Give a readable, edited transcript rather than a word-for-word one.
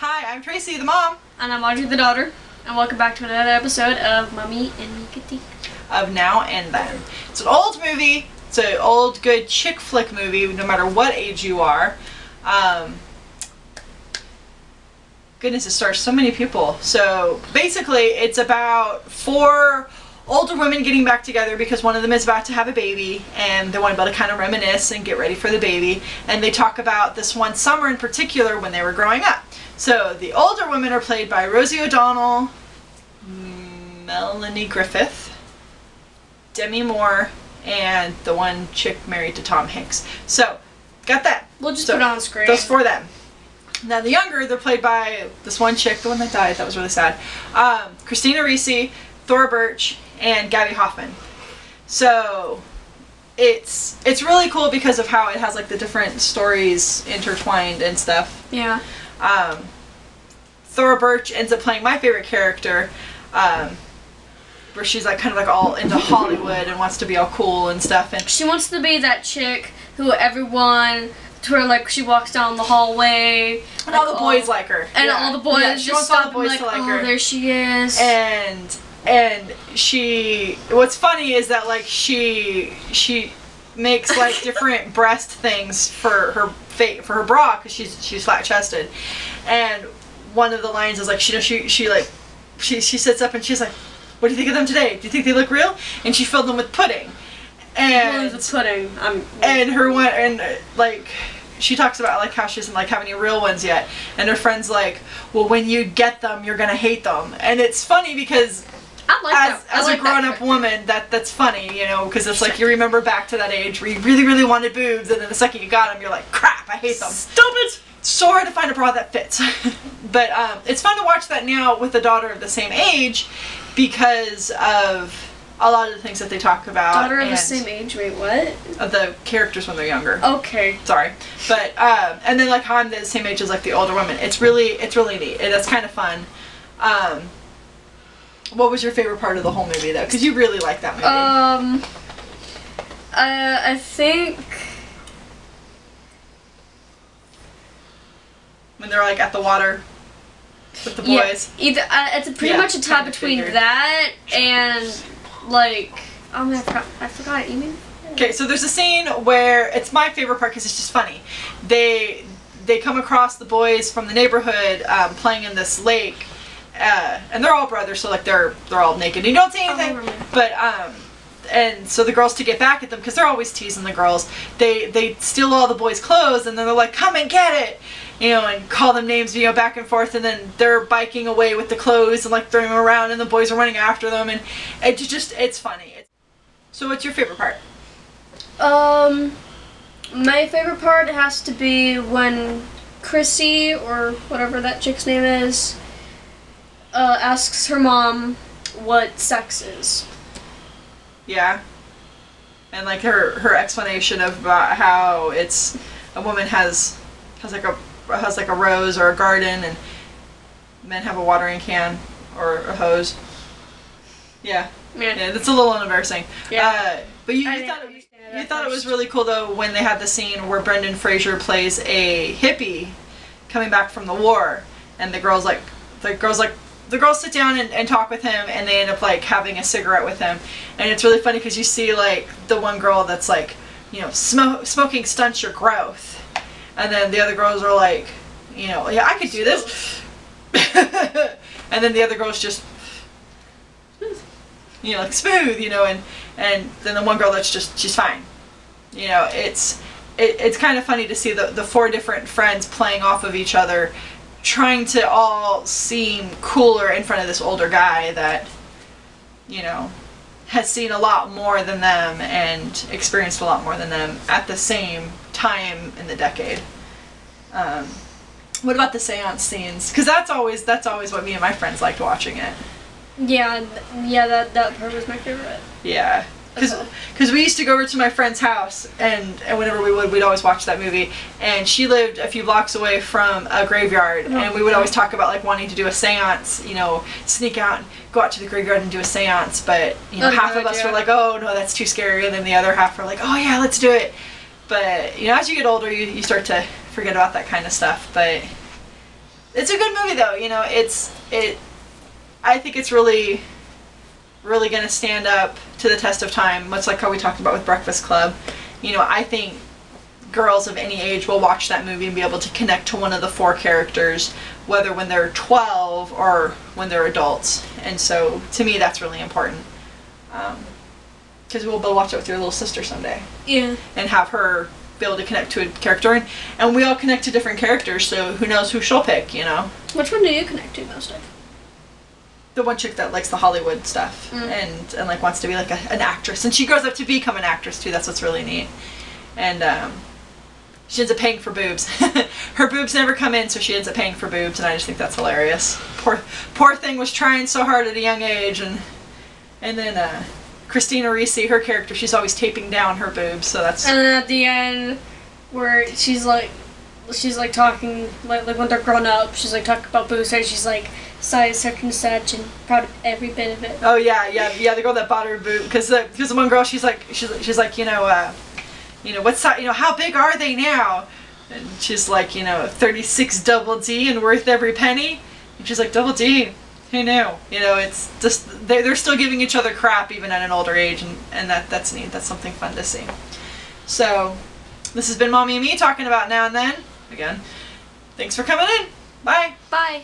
Hi, I'm Tracy, the mom. And I'm Audrey, the daughter. And welcome back to another episode of Mummy and Me Of Now and Then. It's an old movie. It's an old, good chick flick movie, no matter what age you are. Goodness, it stars so many people. So basically, it's about 4 older women getting back together because one of them is about to have a baby, and they want to be able to kind of reminisce and get ready for the baby. And they talk about this one summer in particular when they were growing up. So the older women are played by Rosie O'Donnell, Melanie Griffith, Demi Moore, and the one chick married to Tom Hanks. So, got that. We'll just put it on the screen. Those 4 of them. Now the younger, they're played by this one chick, the one that died, that was really sad. Christina Ricci, Thora Birch, and Gabby Hoffman. So it's really cool because of how it has like the different stories intertwined and stuff. Yeah. Thora Birch ends up playing my favorite character, where she's like kind of like all into Hollywood and wants to be all cool and stuff. And she wants to be that chick who everyone, to where like she walks down the hallway and all the boys like her. And all the boys she just wants all stop the boys and to like, like oh, her. there she is. And she, what's funny is that like she makes like different breast things for her bra because she's flat chested, and one of the lines is like she sits up and she's like, "What do you think of them today? Do you think they look real?" And she filled them with pudding. And the pudding. And her one and like she talks about like how she doesn't like have any real ones yet, and her friend's like, "Well, when you get them, you're gonna hate them." And it's funny because as a grown-up woman, that's funny, you know, because it's like you remember back to that age where you really, really wanted boobs, and then the second you got them, you're like, crap, I hate them. Stop it! It's so hard to find a bra that fits. But it's fun to watch that now with a daughter of the same age because of a lot of the things that they talk about. Daughter of the same age? Wait, what? Of the characters when they're younger. Okay. Sorry. But, and then like how I'm the same age as like the older women. It's really neat. It's kind of fun. What was your favorite part of the whole movie, though? Because you really like that movie. I think when they're like at the water with the boys. Yeah, it's pretty much a tie between that and like, oh man, I forgot it. You mean? Okay, so there's a scene where it's my favorite part because it's just funny. They come across the boys from the neighborhood playing in this lake. And they're all brothers, so like they're all naked. You don't see anything, but and so the girls, to get back at them, because they're always teasing the girls, they steal all the boys' clothes, and then they're like, "Come and get it," you know, and call them names, you know, back and forth, and then they're biking away with the clothes and like throwing them around, and the boys are running after them, and it's funny. So what's your favorite part? My favorite part has to be when Chrissy, or whatever that chick's name is, asks her mom what sex is. Yeah. And like her explanation of how it's a woman has like a rose or a garden, and men have a watering can or a hose. Yeah. Yeah, that's a little embarrassing. Yeah. But you thought it was really cool though when they had the scene where Brendan Fraser plays a hippie coming back from the war, and the girls sit down and talk with him, and they end up like having a cigarette with him, and it's really funny because you see like the one girl that's like, you know, smoking stunts your growth, and then the other girls are like, you know, yeah, I could do this, and then the other girl's just, you know, like smooth, you know, and then the one girl that's just, she's fine, you know. It's kind of funny to see the 4 different friends playing off of each other, trying to all seem cooler in front of this older guy that, you know, has seen a lot more than them and experienced a lot more than them at the same time in the decade. What about the seance scenes? Because that's always what me and my friends liked watching it. Yeah, that part was my favorite. Yeah. Because we used to go over to my friend's house, and whenever we would, we'd always watch that movie. And she lived a few blocks away from a graveyard, and we would always talk about like wanting to do a seance, you know, sneak out and go out to the graveyard and do a seance. But you know, half of us were like, "Oh no, that's too scary," and then the other half were like, "Oh yeah, let's do it." But you know, as you get older, you start to forget about that kind of stuff. But it's a good movie though. You know, I think it's really going to stand up to the test of time, much like how we talked about with Breakfast Club. You know, I think girls of any age will watch that movie and be able to connect to one of the 4 characters, whether when they're 12 or when they're adults. And so, to me, that's really important. Because we'll be able to watch it with your little sister someday. Yeah. And have her be able to connect to a character. And we all connect to different characters, so who knows who she'll pick, you know? Which one do you connect to most of? The one chick that likes the Hollywood stuff and like wants to be like an actress. And she grows up to become an actress, too. That's what's really neat. And, she ends up paying for boobs. Her boobs never come in, so she ends up paying for boobs, and I just think that's hilarious. Poor thing was trying so hard at a young age, and then Christina Ricci, her character, she's always taping down her boobs, so that's. And then at the end, where she's like talking like when they're grown up, she's like talking about boobs, and she's like size such and such, and proud of every bit of it. Oh yeah, the girl that bought her boob, because the one girl, she's like what size, how big are they now? And she's like, 36 double D and worth every penny. And she's like, double D? Who knew? It's just, they're still giving each other crap even at an older age, and that's neat. That's something fun to see. So, this has been Mommy and me talking about Now and Then. Again, thanks for coming in. Bye. Bye.